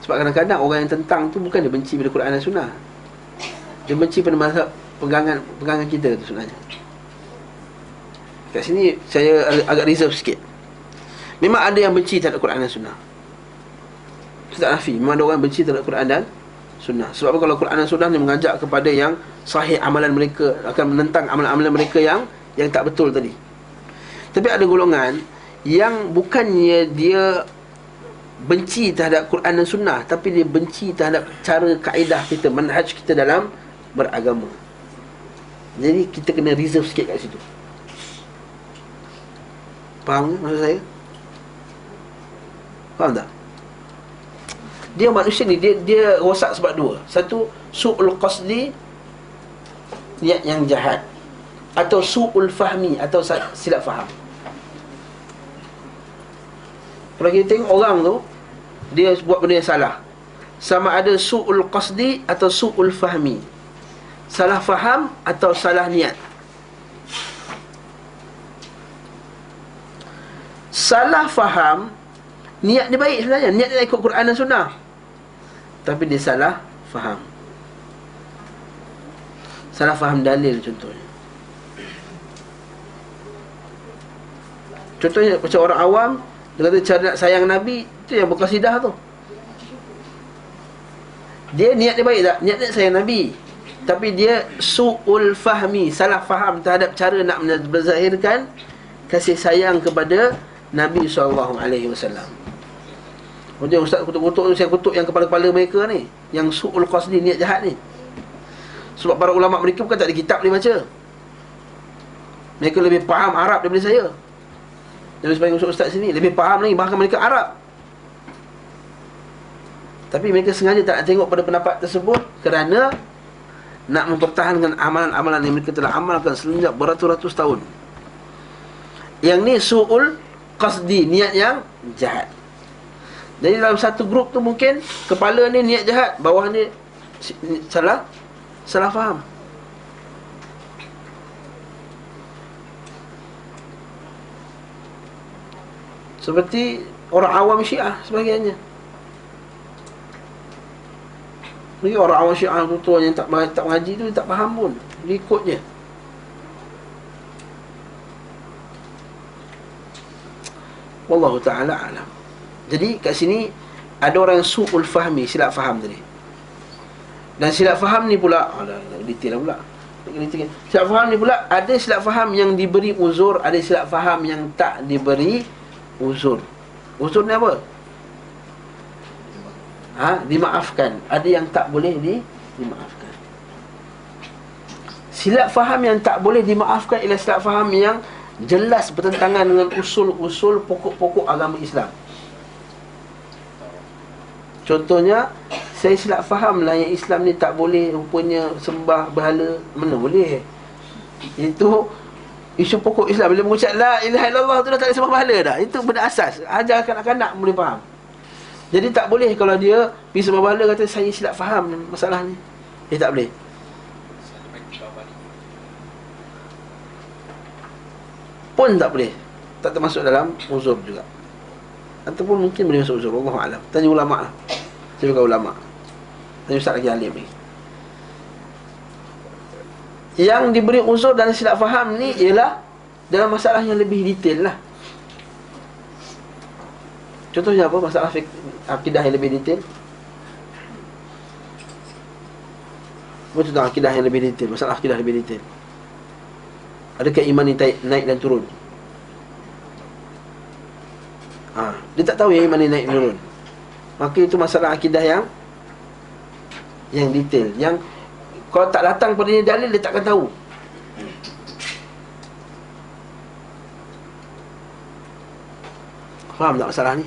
Sebab kadang-kadang orang yang tentang tu bukan dia benci pada Quran dan Sunnah, dia benci pada mazhab pegangan kita tu sebenarnya. Kat sini saya agak reserve sikit. Memang ada yang benci terhadap Quran dan Sunnah, saya tak nafi, memang ada orang benci terhadap Quran dan Sunnah. Sebab apa? Kalau Quran dan Sunnah ni mengajak kepada yang sahih amalan mereka, akan menentang amalan-amalan mereka yang tak betul tadi. Tapi ada golongan yang bukannya dia benci terhadap Quran dan Sunnah, tapi dia benci terhadap cara kaedah kita, manhaj kita dalam beragama. Jadi kita kena reserve sikit kat situ. Faham tak maksud saya? Faham tak? Dia manusia ni dia rosak sebab dua. Satu, su'ul qasdi, niat yang jahat, atau su'ul fahmi, atau silap faham. Kalau kita tengok orang tu, dia buat benda yang salah, sama ada su'ul qasdi atau su'ul fahmi, salah faham atau salah niat. Salah faham, niat dia baik sebenarnya, niat dia ikut Quran dan Sunnah, tapi dia salah faham. Salah faham dalil contohnya. Contohnya macam orang awam, dia kata cara nak sayang Nabi tu yang berkasidah tu. Dia niat dia baik tak? Niat dia sayang Nabi, tapi dia su'ul fahmi, salah faham terhadap cara nak berzahirkan kasih sayang kepada Nabi SAW. Kemudian ustaz kutuk-kutuk tu, saya kutuk yang kepala-kepala mereka ni, yang su'ul qasdi, niat jahat ni. Sebab para ulama mereka bukan tak ada kitab boleh baca, mereka lebih faham Arab daripada saya. Dan sebagai ustaz sini lebih faham lagi, bahkan mereka Arab. Tapi mereka sengaja tak nak tengok pada pendapat tersebut kerana nak mempertahankan amalan-amalan yang mereka telah amalkan semenjak beratus-ratus tahun. Yang ni su'ul qasdi, niat yang jahat. Jadi dalam satu grup tu mungkin kepala ni niat jahat, bawah ni salah faham. Seperti orang awam Syiah sebagainya. Bagi orang awam Syiah tu yang tak mengaji tu, tak faham pun, dia ikut je. Wallahu ta'ala alam. Jadi kat sini ada orang yang su'ul fahmi, silap faham tadi. Dan silap faham ni pula, detail lah pula. Silap faham ni pula, ada silap faham yang diberi uzur, ada silap faham yang tak diberi uzur. Uzur ni apa? Dimaafkan. Ada yang tak boleh dimaafkan. Silap faham yang tak boleh dimaafkan ialah silap faham yang jelas bertentangan dengan usul-usul pokok-pokok agama Islam. Contohnya, saya silap faham lah yang Islam ni tak boleh rupanya sembah berhala. Mana boleh? Itu isu pokok Islam. Bila mengucap la ilaha illallah tu dah tak boleh sembah berhala dah. Itu benda asas. Ajar kanak-kanak boleh faham. Jadi tak boleh kalau dia pergi sembah berhala kata saya silap faham masalah ni. Dia tak boleh. Pun tak boleh. Tak termasuk dalam uzur juga. Ataupun mungkin boleh masuk uzur, Wallahu a'lam. Tanya ulama lah. Saya bukan ulama. Tanya ustaz lagi alim ni. Yang diberi uzur dan silap faham ni ialah dalam masalah yang lebih detail lah. Contohnya apa? Masalah akidah yang lebih detail. Apa tentang akidah yang lebih detail? Masalah akidah lebih detail. Adakah iman ni naik dan turun? Dia tak tahu yang iman ni naik dan turun. Maka itu masalah akidah yang detail, yang kalau tak datang padanya dalil, dia takkan tahu. Faham tak masalah ni?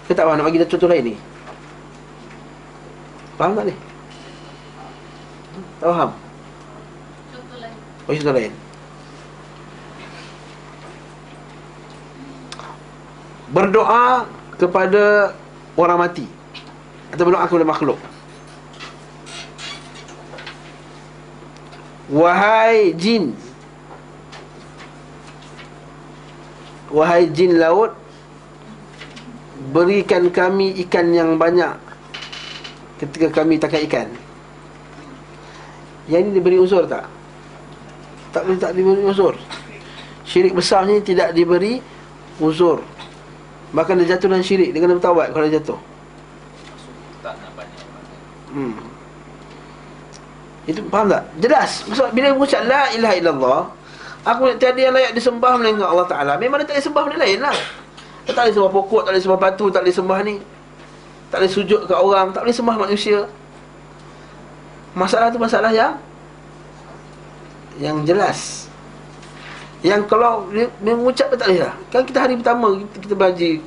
Kita tak faham, nak bagi contoh lain ni. Faham tak ni? Tak faham? Contoh lain. Contoh lain. Berdoa kepada orang mati atau berdoa kepada makhluk. Wahai jin berikan kami ikan yang banyak ketika kami tangkap ikan. Yang ini diberi uzur tak? Tak diberi uzur. Syirik besar ni tidak diberi uzur. Bahkan dia jatuh dalam syirik, dia kena bertaubat kalau dia jatuh. Tak nak banyak. Itu faham tak? Jelas. Maksud bila mengucap la ilaha illallah, aku tiada yang layak disembah melainkan Allah Ta'ala. Memang dia tak boleh sembah benda lain lah. Dia tak boleh sembah pokok, tak boleh sembah batu, tak boleh sembah ni, tak boleh sujud ke orang, tak boleh sembah manusia. Masalah tu masalah yang jelas. Yang kalau dia mengucap tak boleh lah. Kan kita hari pertama kita belajar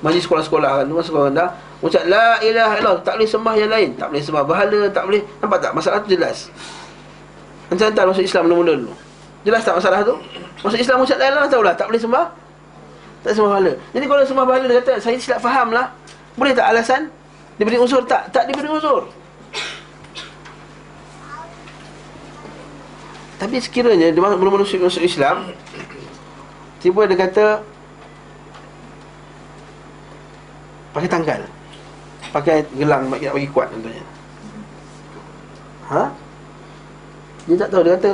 sekolah-sekolah kan, masa sekolah rendah, ucap la ilaha illallah, tak boleh sembah yang lain, tak boleh sembah berhala, tak boleh. Nampak tak? Masalah tu jelas. Hantar masuk Islam mula-mula dulu. Jelas tak masalah tu? Masuk Islam ucap la ilaha, tahulah tak boleh sembah, tak sembah berhala. Jadi kalau sembah berhala, dia kata saya silap faham lah, boleh tak alasan? Diberi unsur tak? Tak diberi unsur. Tapi sekiranya dia belum masuk Islam, tiba dia kata pakai tangkal, pakai gelang nak bagi kuat contohnya. Dia tak tahu, dia kata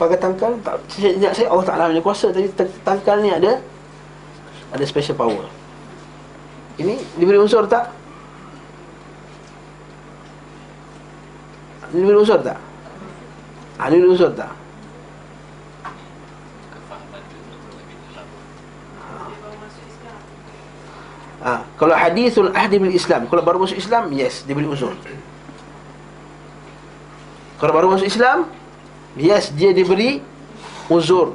pakai tangkal tak, saya Allah Ta'ala punya kuasa, tapi tangkal ni ada special power. Ini diberi unsur tak? Diberi unsur tak? Diberi unsur tak? Kalau hadithul ahdi bil Islam, kalau baru masuk Islam, yes, diberi unsur. Kalau baru masuk Islam, yes, dia diberi uzur.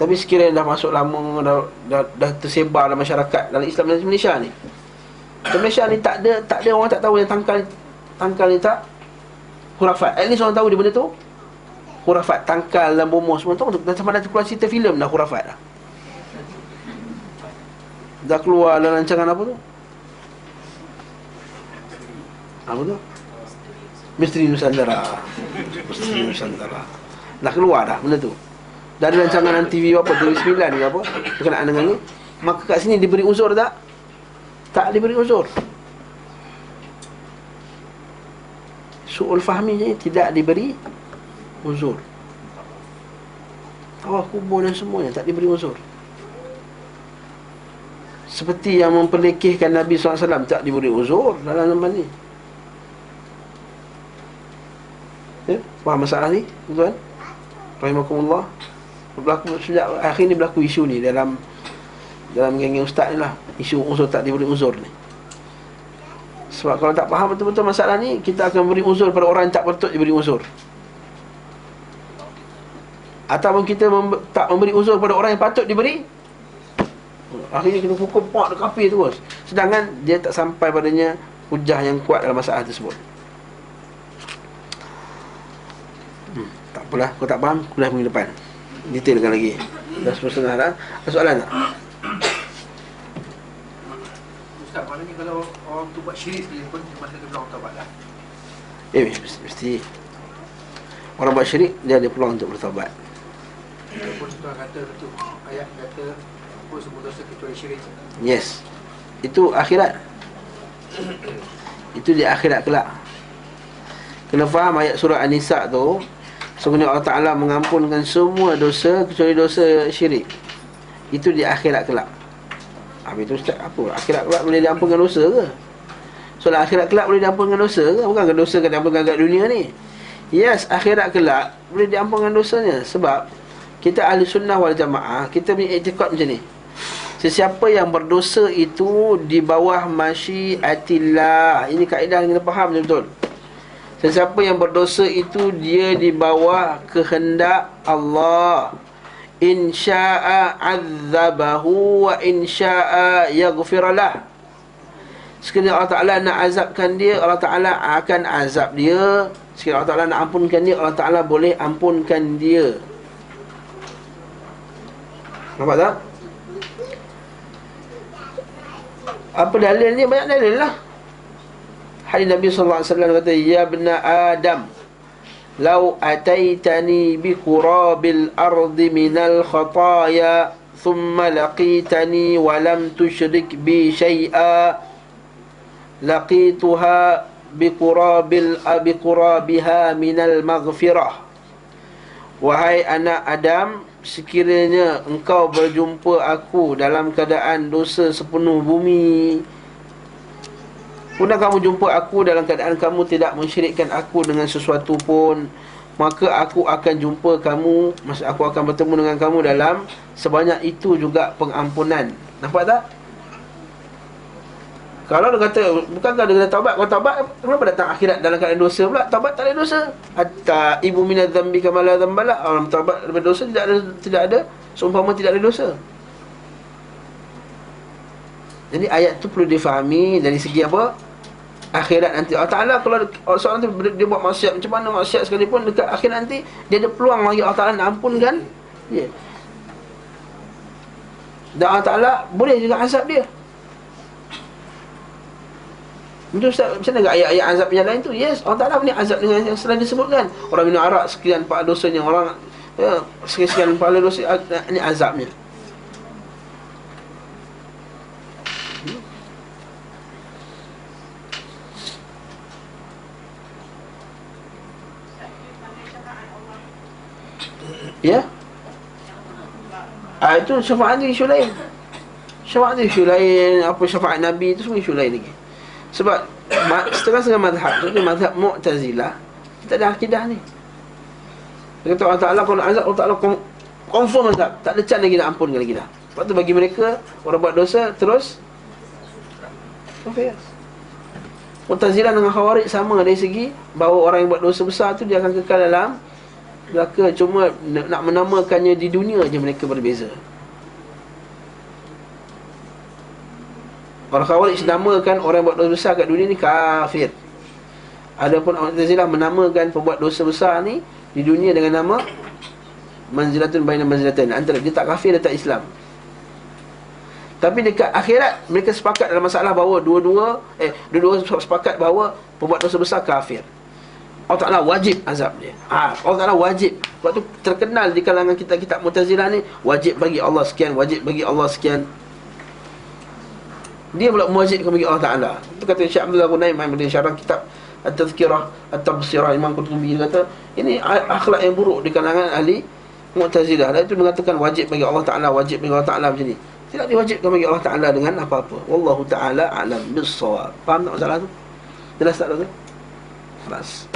Tapi sekiranya dah masuk lama, dah tersebar dalam masyarakat, dalam Islam dan Malaysia ni, di Malaysia ni tak ada orang tak tahu yang tangkal ni tak khurafat. At least orang tahu dia benda tu khurafat. Tangkal dan bomoh semua tu, dah sampai dah keluar cerita filem dah khurafat dah. Dah keluar dalam rancangan apa tu? Apa tu? Misteri Nusantara. Misteri Nusantara. Dah keluar dah benda tu. Dah ada rancangan TV apa, TV9 ke apa, berkenaan dengan ni. Maka kat sini diberi uzur tak? Tak diberi uzur. Su'ul fahminya tidak diberi uzur. Tawaf kubur dan semuanya tak diberi uzur. Seperti yang memperlekehkan Nabi SAW tak diberi uzur dalam zaman ni. Ya, faham masalah ni, tuan? Rahimakumullah. Berlaku sejak akhir ni berlaku isu ni dalam geng-geng ustaz ni lah, isu uzur tak diberi uzur ni. Sebab kalau tak faham betul-betul masalah ni, kita akan beri uzur pada orang yang tak patut diberi uzur. Ataupun kita tak memberi uzur pada orang yang patut diberi, akhirnya kena pukul pak dekat kafir terus, sedangkan dia tak sampai padanya hujah yang kuat dalam masalah tersebut. Tak apalah, kalau tak faham, kuliah minggu depan detailkan lagi. Dah 10.30 dah. Ada soalan tak? Ustaz, maknanya kalau orang tu buat syirik sekali pun, dia masih ada peluang taubat lah. Mesti orang buat syirik, dia ada peluang untuk bertaubat. Walaupun Tuhan kata tu, ayat kata apa semua dosa kecuali syirik. Yes. Itu akhirat. Itu di akhirat kelak. Kena faham ayat surah An-Nisa tu, sesungguhnya Allah Ta'ala mengampunkan semua dosa kecuali dosa syirik. Itu di akhirat kelak. Habis tu Ustaz, apa? Akhirat kelak boleh diampunkan dosa ke? Soalan akhirat kelak boleh diampunkan dosa ke? Bukan ke dosa kan diampunkan kat dunia ni? Yes, akhirat kelak boleh diampunkan dosanya. Sebab kita ahli sunnah wal jamaah, kita punya i'tiqad macam ni. Sesiapa yang berdosa itu di bawah masyiatillah. Ini kaedah yang kita faham betul-betul. Sesiapa yang berdosa itu dia di bawah kehendak Allah. In sya'a azzabahu wa in sya'a yaghfiralah. Sekiranya Allah Ta'ala nak azabkan dia, Allah Ta'ala akan azab dia. Sekiranya Allah Ta'ala nak ampunkan dia, Allah Ta'ala boleh ampunkan dia. Nampak tak? Apa dalilnya? Banyak dalil lah. Hadis Nabi SAW kata, ya ibna Adam, lau ataitani bi qurabil ardi minal khataya thumma laqitani wa lam tusyrik bi syai'a laqituha biqurabiha minal maghfirah. Wahai anak Adam, sekiranya engkau berjumpa aku dalam keadaan dosa sepenuh bumi, kemudian kamu jumpa aku dalam keadaan kamu tidak mensyirikkan aku dengan sesuatu pun, maka aku akan jumpa kamu, maksud aku akan bertemu dengan kamu dalam sebanyak itu juga pengampunan. Nampak tak? Kalau dia kata, bukankah dia kata taubat? Kalau taubat, kenapa datang akhirat dalam keadaan dosa pula? Taubat tak ada dosa. Hatta ibu minaz zambi kama la dzambala. Orang taubat daripada dosa tidak ada seumpama tidak ada dosa. Jadi ayat tu perlu difahami dari segi apa? Akhirat nanti. Allah Ta'ala kalau seorang tu dia buat maksiat, macam mana maksiat sekalipun, dekat akhirat nanti dia ada peluang bagi Allah Ta'ala nak ampunkan. Ya. Dan Allah Ta'ala boleh juga azab dia. Betul Ustaz, macam mana ayat-ayat azab yang lain tu? Yes, Allah Ta'ala punya azab dengan yang selain disebutkan. Orang minum arak sekian pahala dosanya, orang sekian pahala dosa, ini azabnya. Ya? Itu syafaat ni isu lain. Syafaat ni isu lain. Apa syafaat Nabi tu semua isu lain lagi. Sebab setengah-setengah mazhab, seperti mazhab Mu'tazilah, kita ada akidah ni. Dia kata Allah Ta'ala kalau azab, Allah Ta'ala confirm azab, tak ada chance lagi nak ampunkan lagi dah. Sebab tu bagi mereka, orang buat dosa terus confess. Mu'tazilah dengan Khawarij sama dari segi bahawa orang yang buat dosa besar tu dia akan kekal dalam neraka, cuma nak menamakannya di dunia je mereka berbeza. Orang Khawarij namakan orang buat dosa besar kat dunia ni kafir. Adapun Mu'tazilah menamakan pembuat dosa besar ni di dunia dengan nama manzilatun baina manzilatain. Antara dia tak kafir, dia tak Islam. Tapi dekat akhirat mereka sepakat dalam masalah bahawa dua-dua sepakat bahawa pembuat dosa besar kafir. Allah Ta'ala wajib azab dia. Allah Ta'ala wajib. Sebab tu terkenal di kalangan kitab-kitab Mu'tazilah ni, wajib bagi Allah sekian, wajib bagi Allah sekian. Dia pula mewajibkan bagi Allah Ta'ala. Itu kata Syekh Abdullah Ghunaim pada syarah kitab At-Tazkirah At-Tabsirah, Imam Qurtubi kata ini akhlak yang buruk di kalangan ahli Mu'tazilah. Dan itu mengatakan wajib bagi Allah Ta'ala, wajib bagi Allah Ta'ala macam ni. Tidak diwajibkan bagi Allah Ta'ala dengan apa-apa. Wallahu Ta'ala a'lam bis-shawab. Faham tak masalah tu? Jelas tak tu? Jelas.